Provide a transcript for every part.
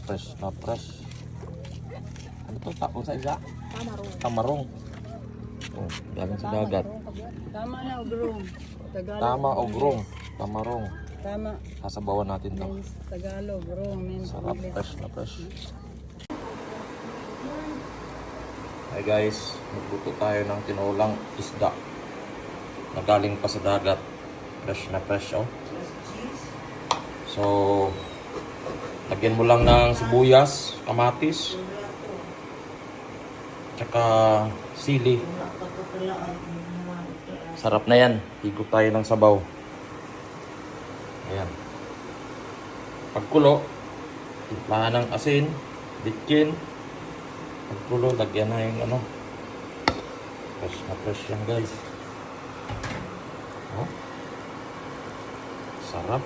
fresh na fresh. Ano to? Tapos sa isa? Tamarong. Tamarong. Oh, galing sa dagat. Tama na, ogrong. Tagalog. Tama, ogrong. Tamarong. Tama. Sasabawan natin to. Means Tagalog, ogrong. Means Sarap, English. fresh na fresh. Hi guys, magluto tayo ng tinolang isda na galing pa sa dagat. Fresh na fresh, oh. So, lagyan mo lang ng sibuyas, kamatis, tsaka sili. Sarap na yan. Higop tayo ng sabaw. Ayan. Pagkulo, timplahan ng asin, bitkin. Pagkulo, lagyan na yung ano. Fresh na fresh yan guys. Oh. Sarap.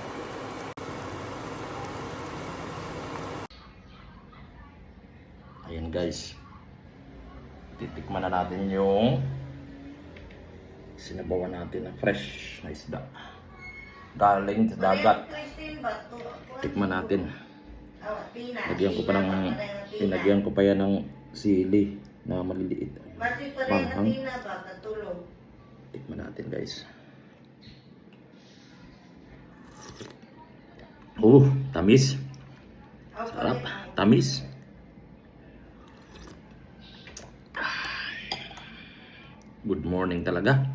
Ayan guys. Titikman na natin yung sinabawan natin na fresh na isda. Galing sa dagat. Tikman natin. Pinagyan ko pa yan ng sili na maliliit. Manghang. Tikman natin guys. Tamis. Sarap. Tamis. Good morning talaga.